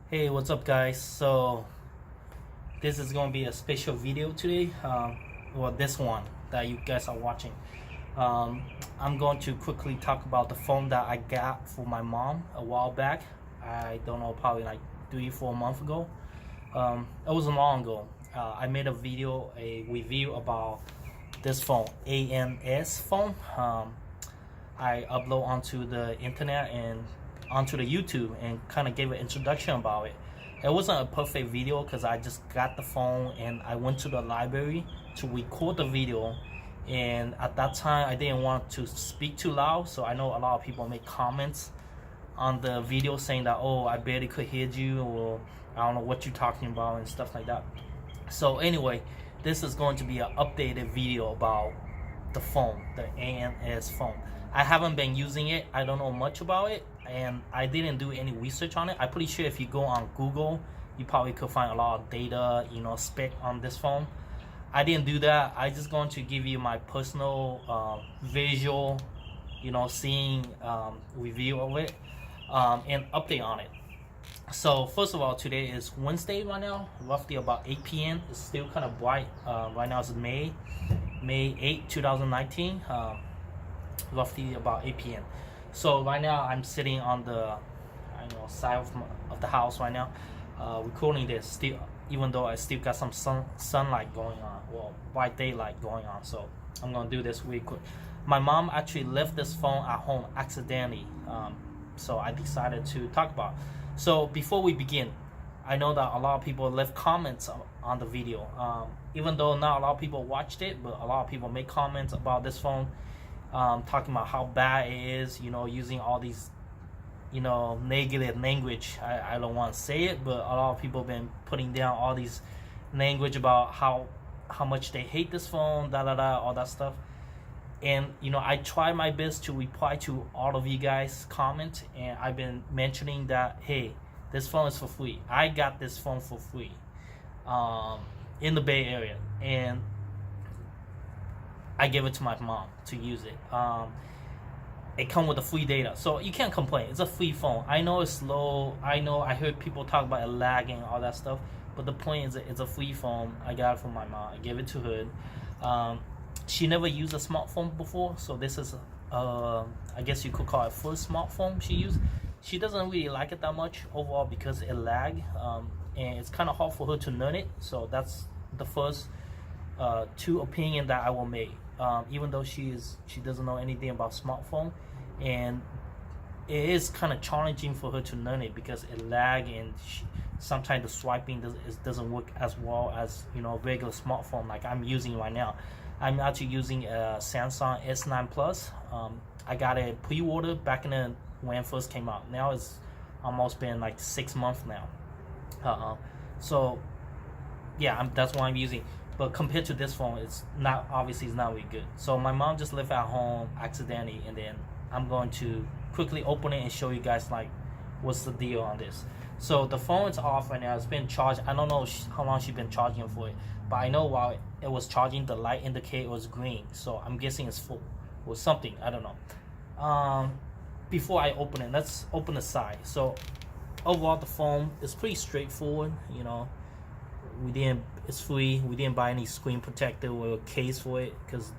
Hey, what's up, guys? So this is going to be a special video today. Well, this one that you guys are watching. um, I'm going to quickly talk about the phone that I got for my mom a while back. I don't know, probably like 3-4 months ago. It was long ago. I made a review about this phone, ANS phone. I upload onto the internet and onto the YouTube and kind of gave an introduction about it. It wasn't a perfect video because I just got the phone and I went to the library to record the video, and at that time I didn't want to speak too loud, so I know a lot of people make comments on the video saying that, oh, I barely could hear you, or I don't know what you're talking about and stuff like that. So anyway, this is going to be an updated video about the phone, the ANS phone. I haven't been using it. I don't know much about it, and I didn't do any research on it. I'm pretty sure if you go on Google, you probably could find a lot of data, spec on this phone. I didn't do that. I just going to give you my personal visual, seeing review of it, and update on it. So first of all, today is Wednesday right now, roughly about 8 p.m. It's still kind of bright. Right now it's May 8, 2019. Roughly about 8 p.m. So right now I'm sitting on the side of the house right now, recording this still, even though I still got some sunlight going on, well, white daylight going on. So I'm gonna do this really quick. My mom actually left this phone at home accidentally, so I decided to talk about it. So before we begin, I know that a lot of people left comments on the video, even though not a lot of people watched it, but a lot of people make comments about this phone, talking about how bad it is, using all these, negative language. I don't want to say it, but a lot of people have been putting down all these language about how much they hate this phone, all that stuff. And I try my best to reply to all of you guys comment, and I've been mentioning that, hey, this phone is for free. I got this phone for free in the Bay Area, and I gave it to my mom to use it. It comes with the free data, so you can't complain. It's a free phone. I know it's slow. I know I heard people talk about it lagging, all that stuff, but the point is, it's a free phone. I got it from my mom. I gave it to her. She never used a smartphone before, so this is, I guess you could call it first smartphone she used. She doesn't really like it that much overall because it lag, and it's kind of hard for her to learn it. So that's the first two opinion that I will make. Even though she doesn't know anything about smartphone, and it is kind of challenging for her to learn it because it lag, and sometimes the swiping doesn't work as well as regular smartphone like I'm using right now. I'm actually using a Samsung S9 Plus. I got it pre-ordered back when it first came out. Now it's almost been like 6 months now. So yeah, that's what I'm using. But compared to this phone, it's not really good. So my mom just left at home accidentally, and then I'm going to quickly open it and show you guys like what's the deal on this. So the phone is off right now. It's been charged. I don't know how long she's been charging for it, but I know while it was charging, the light indicator was green. So I'm guessing it's full or something. I don't know. Before I open it, let's open the side. So overall, the phone is pretty straightforward. It's free. We didn't buy any screen protector or a case for it because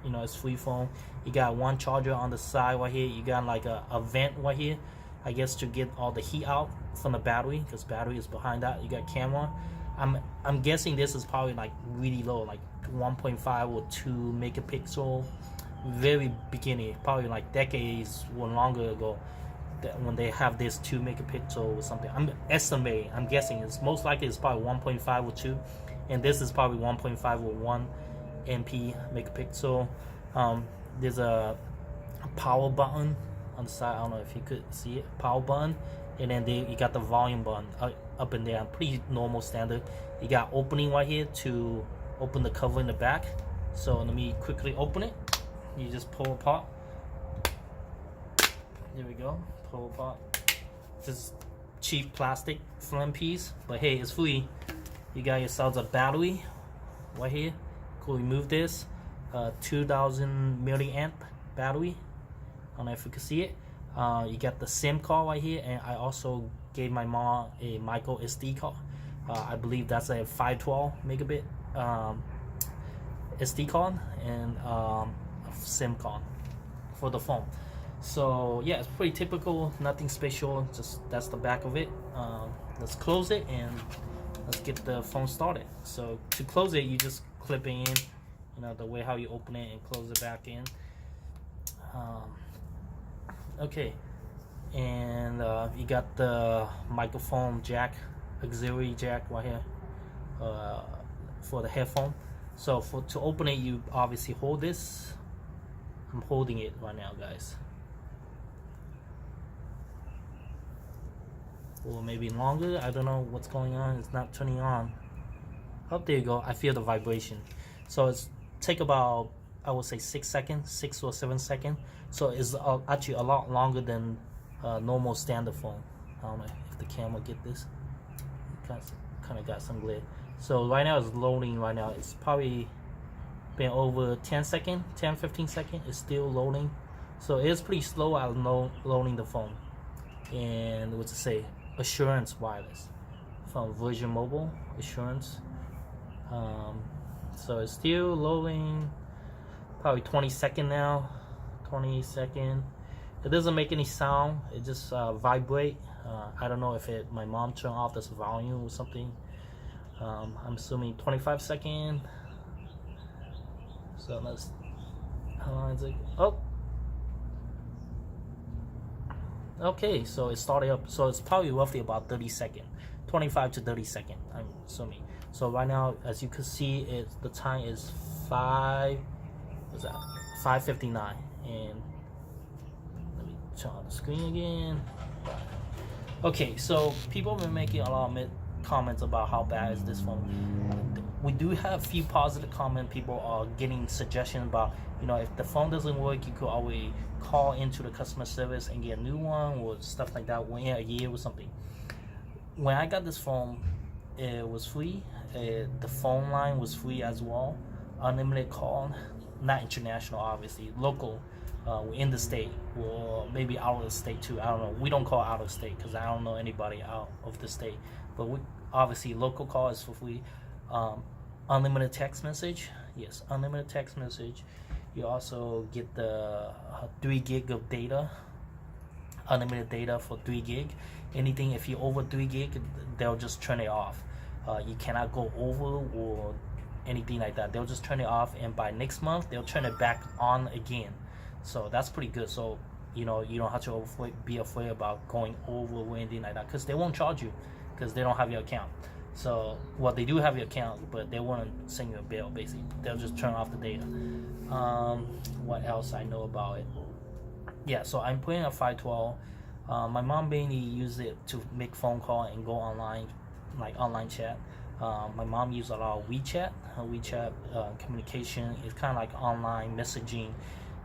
it's free phone. You got one charger on the side right here. You got like a vent right here, I guess, to get all the heat out from the battery, because battery is behind that. You got camera. I'm guessing this is probably like really low, like 1.5 or 2 megapixel. Very beginning, probably like decades or longer ago, when they have this 2 megapixel or something. I'm guessing it's most likely it's probably 1.5 or 2, and this is probably 1.5 or 1 megapixel. There's a power button on the side. I don't know if you could see it. Power button, and then you got the volume button up and there. Pretty normal standard. You got opening right here to open the cover in the back. So let me quickly open it. You just pull apart. There we go. Pull apart. Just cheap plastic film piece, but hey, it's free. You got yourselves a battery right here. Cool. Remove this. 2000 milliamp battery. I don't know if you can see it. You got the SIM card right here, and I also gave my mom a micro SD card. I believe that's a 512 megabit SD card, and a SIM card for the phone. So yeah, it's pretty typical, nothing special, just that's the back of it. Let's close it and let's get the phone started. So to close it, you just clip it in, you know, the way how you open it and close it back in. Okay, and you got the microphone jack, auxiliary jack right here for the headphone. So to open it, you obviously hold this. I'm holding it right now, guys. Or maybe longer, I don't know what's going on. It's not turning on. Oh, there you go. I feel the vibration. So it's take about, I would say 6 seconds, 6 or 7 seconds. So it's actually a lot longer than normal standard phone. I don't know if the camera get this. Kind of got some glare. So right now it's loading. Right now it's probably been over 10 seconds, 10-15 seconds. It's still loading. So it's pretty slow at loading the phone. And what to say, Assurance Wireless from Virgin Mobile Assurance. So it's still loading, probably 20 seconds now. 20 seconds. It doesn't make any sound, it just vibrate. I don't know if my mom turned off this volume or something. I'm assuming 25 seconds. So let's, how long is it? Oh, okay, so it started up. So it's probably roughly about 30 seconds, 25 to 30 seconds, I'm assuming. So right now, as you can see, the time is 5:59, and let me turn on the screen again. Okay, so people have been making a lot of comments about how bad is this phone. We do have a few positive comments. People are getting suggestions about, you know, if the phone doesn't work, you could always call into the customer service and get a new one or stuff like that within a year or something. When I got this phone, it was free. The phone line was free as well. Unlimited call, not international, obviously, local, in the state, or maybe out of the state too. I don't know. We don't call out of state because I don't know anybody out of the state. But obviously local call is for free. Unlimited text message, yes, unlimited text message. You also get the 3 gig of data, unlimited data for 3 gig. Anything if you're over 3 gig, they'll just turn it off. You cannot go over or anything like that. They'll just turn it off, and by next month they'll turn it back on again. So that's pretty good. So you know, you don't have to be afraid about going over or anything like that, because they won't charge you because they don't have your account. So, well, they do have your account, but they won't send you a bill, basically. They'll just turn off the data. What else I know about it? Yeah, so I'm putting a 512. My mom mainly used it to make phone call and go online, like online chat. My mom used a lot of WeChat. WeChat communication is kind of like online messaging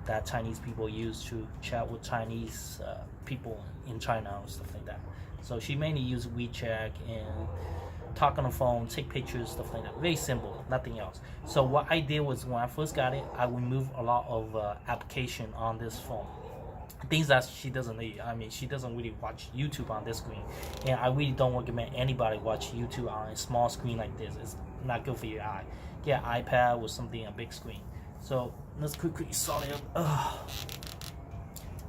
that Chinese people use to chat with Chinese people in China or stuff like that. So she mainly used WeChat and talk on the phone, take pictures, stuff like that. Very simple, nothing else. So what I did was, when I first got it, I removed a lot of application on this phone, things that she doesn't need. I mean, she doesn't really watch YouTube on this screen, and I really don't recommend anybody watch YouTube on a small screen like this. It's not good for your eye. Get an iPad or something, a big screen. So let's quickly start it up.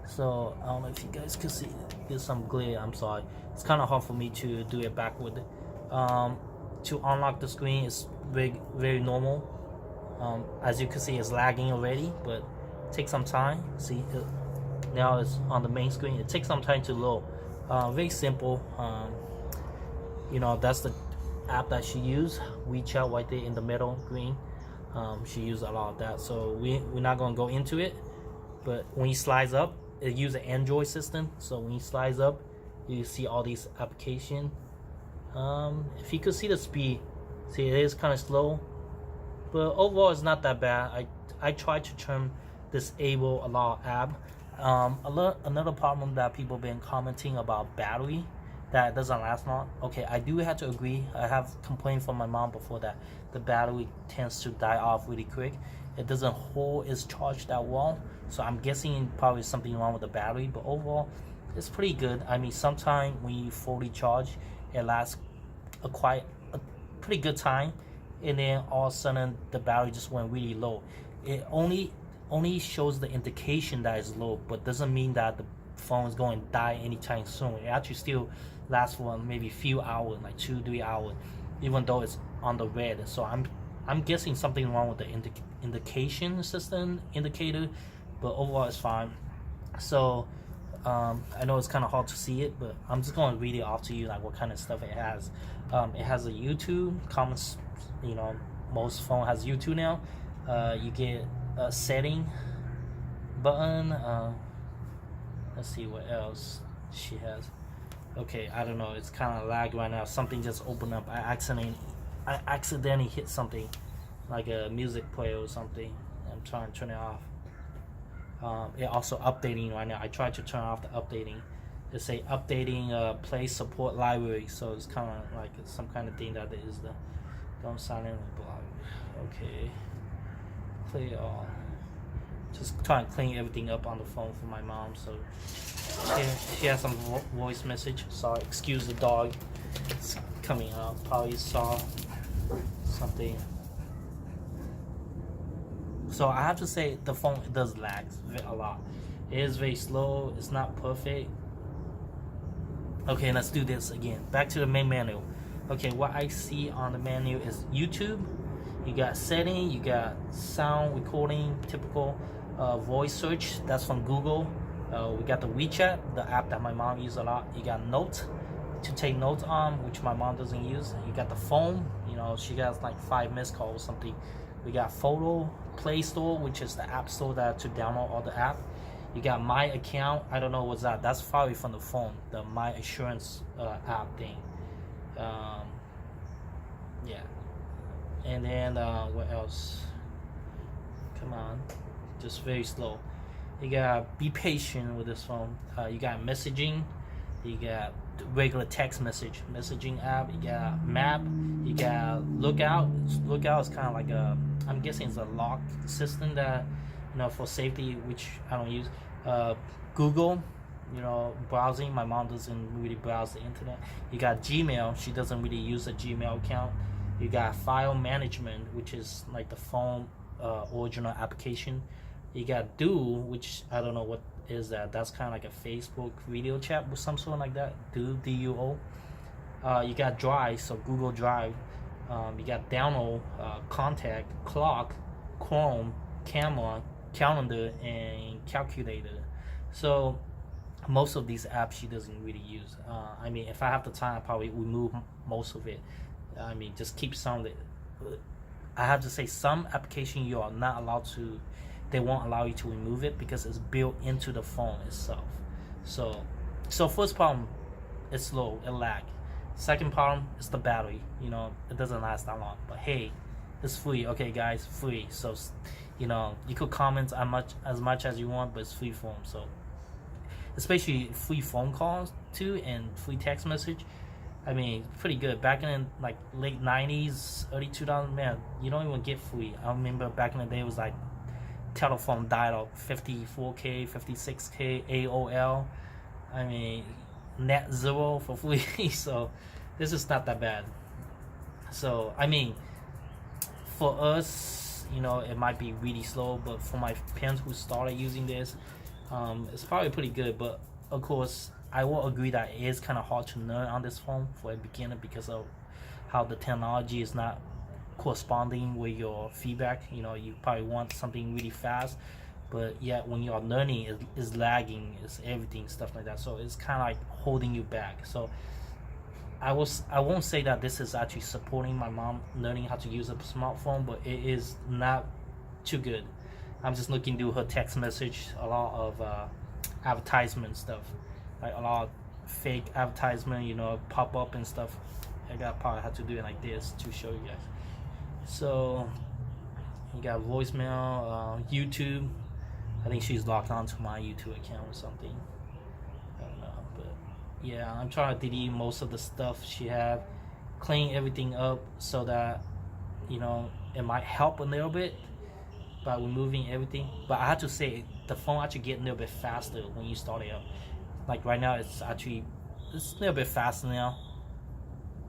So I don't know if you guys can see, there's some glare, I'm sorry. It's kind of hard for me to do it backward. To unlock the screen is very normal. As you can see, it's lagging already, but it takes some time. See, now it's on the main screen. It takes some time to load. Very simple. You know, that's the app that she used. WeChat right there in the middle, green. She used a lot of that, so we're not gonna go into it. But when he slides up, it uses an Android system. So when he slides up, you see all these applications. If you could see the speed, see, it is kind of slow, but overall it's not that bad. I tried to disable a lot of app. Another problem that people have been commenting about battery, that it doesn't last long. Okay, I do have to agree. I have complained from my mom before that the battery tends to die off really quick, it doesn't hold its charge that well. So I'm guessing probably something wrong with the battery, but overall it's pretty good. I mean, sometimes when you fully charge, it lasts a pretty good time, and then all of a sudden the battery just went really low. It only shows the indication that it's low, but doesn't mean that the phone is going to die anytime soon. It actually still lasts for maybe a few hours, like 2-3 hours, even though it's on the red. So I'm guessing something wrong with the indication system indicator, but overall it's fine. So I know it's kind of hard to see it, but I'm just going to read it off to you, like what kind of stuff it has. It has a YouTube, comments, you know, most phone has YouTube now. You get a setting button. Let's see what else she has. Okay, I don't know, it's kind of lag right now. Something just opened up. I accidentally hit something, like a music player or something. I'm trying to turn it off. It also updating right now. I tried to turn off the updating. It say updating play support library, so it's kind of like some kind of thing that is the don't silently block. Okay, play all. Just trying to clean everything up on the phone for my mom. So she has some voice message. Sorry, excuse the dog. It's coming up. Probably saw something. So I have to say the phone does lag a lot. It is very slow. It's not perfect. Okay, let's do this again. Back to the main menu. Okay, what I see on the menu is YouTube. You got setting. You got sound recording. Typical voice search. That's from Google. We got the WeChat, the app that my mom uses a lot. You got Note to take notes on, which my mom doesn't use. You got the phone. You know, she got like 5 missed calls or something. We got Photo, Play Store, which is the app store that to download all the app. You got My Account. I don't know what's that. That's probably from the phone, the My Assurance app thing. Yeah. And then what else? Come on, just very slow. You got be patient with this phone. You got messaging. You got regular text messaging app. You got map. You got lookout. Lookout is kind of like a, I'm guessing it's a lock system that, you know, for safety, which I don't use. Google, you know, browsing. My mom doesn't really browse the internet. You got Gmail. She doesn't really use a Gmail account. You got file management, which is like the phone original application. You got Duo, which I don't know what is that. That's kind of like a Facebook video chat with some sort like that. Duo, D-U-O. You got Drive, so Google Drive. You got Download, Contact, Clock, Chrome, Camera, Calendar, and Calculator. So most of these apps she doesn't really use. I mean, if I have the time, I probably remove most of it. I mean, just keep some of it. I have to say, some application you are not allowed to, they won't allow you to remove it because it's built into the phone itself. So first problem, it's slow, it lag. Second problem is the battery. You know, it doesn't last that long. But hey, it's free. Okay, guys, free. So, you know, you could comment as much as you want, but it's free form. So, especially free phone calls too and free text message. I mean, pretty good. Back in like late 90s, early 2000s, man, you don't even get free. I remember back in the day it was like telephone dial-up, 54K, 56K, AOL. I mean, net zero for free. So this is not that bad. So I mean, for us, you know, it might be really slow, but for my parents who started using this, it's probably pretty good. But of course, I will agree that it is kind of hard to learn on this phone for a beginner because of how the technology is not corresponding with your feedback. You know, you probably want something really fast, but yet when you are learning, it's lagging, it's everything, stuff like that. So it's kind of like holding you back. So I won't say that this is actually supporting my mom learning how to use a smartphone, but it is not too good. I'm just looking through her text message, a lot of advertisement stuff, like a lot of fake advertisement, you know, pop up and stuff. I probably have to do it like this to show you guys. So you got voicemail, YouTube. I think she's logged onto my YouTube account or something. I don't know, but yeah, I'm trying to delete most of the stuff she have, clean everything up so that, you know, it might help a little bit. by removing everything. But I have to say, the phone actually get a little bit faster when you start it up. Like right now, it's a little bit faster now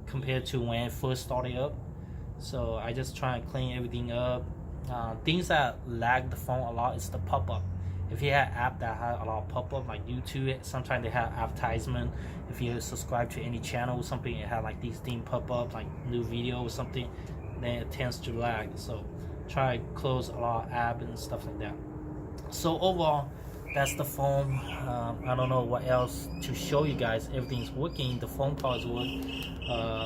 compared to when it first started up. So I just try and clean everything up. Things that lag the phone a lot is the pop-up. If you have app that have a lot of pop-up like YouTube, sometimes they have advertisement. If you subscribe to any channel or something, it have like these things pop-up like new video or something, then it tends to lag. So try to close a lot of app and stuff like that. So overall, that's the phone. I don't know what else to show you guys. Everything's working. The phone calls work.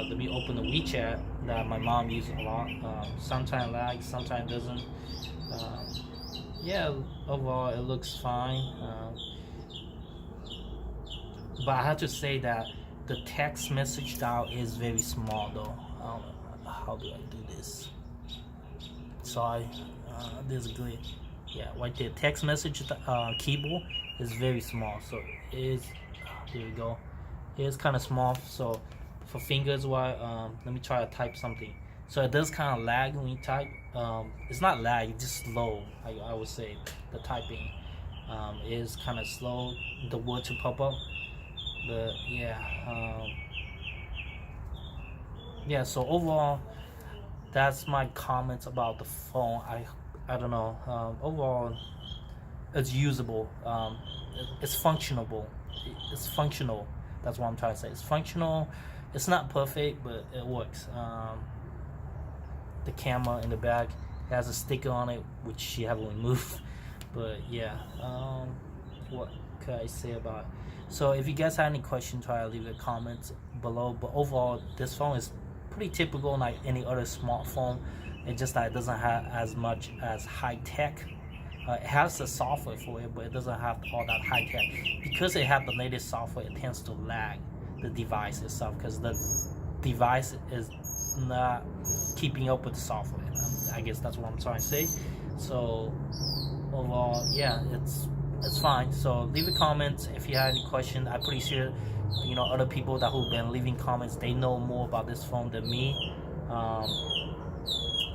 Let me open the WeChat that my mom uses a lot. Sometimes lags, sometimes doesn't. Yeah, overall it looks fine. But I have to say that the text message dial is very small though. How do I do this? Sorry, this is good. Yeah, right there. Text message keyboard is very small, so it is. There we go. It is kind of small. So for fingers, let me try to type something. So it does kind of lag when you type. It's not lag, it's just slow. I would say the typing is kind of slow. The word to pop up, but yeah, yeah. So overall, that's my comments about the phone. I don't know. Overall, it's usable. It's functionable. It's functional. That's what I'm trying to say. It's functional. It's not perfect, but it works. The camera in the back has a sticker on it, which she haven't removed. But yeah, what could I say about it? So if you guys have any questions, try to leave a comment below. But overall, this phone is pretty typical like any other smartphone. It's just that it doesn't have as much as high tech. It has the software for it, but it doesn't have all that high tech. Because it has the latest software, it tends to lag the device itself because the device is not keeping up with the software. I guess that's what I'm trying to say. So overall, yeah, it's fine. So leave a comment if you have any questions. I'm pretty sure other people who've been leaving comments, they know more about this phone than me.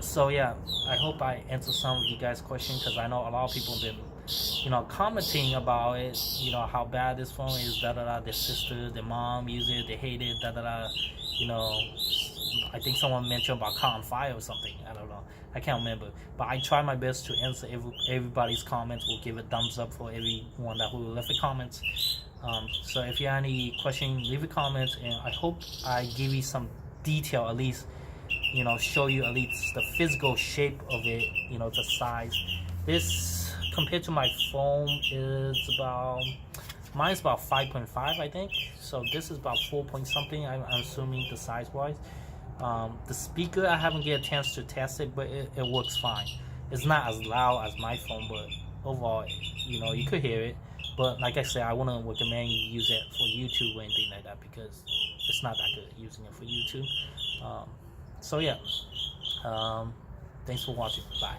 So yeah, I hope I answered some of you guys' questions, because I know a lot of people have been commenting about it, how bad this phone is, their sister, their mom use it, they hate it, I think someone mentioned about caught on fire or something. I don't know, I can't remember, but I try my best to answer everybody's comments. We'll give a thumbs up for everyone who left a comment. So if you have any questions, leave a comment, and I hope I give you some detail, at least show you at least the physical shape of it, the size. This compared to my phone is mine's about 5.5, I think. So this is about 4 point something. I'm assuming the size wise. The speaker, I haven't get a chance to test it, but it works fine. It's not as loud as my phone, but overall, you could hear it. But like I said, I wouldn't recommend you use it for YouTube or anything like that, because it's not that good using it for YouTube. So yeah, thanks for watching. Bye.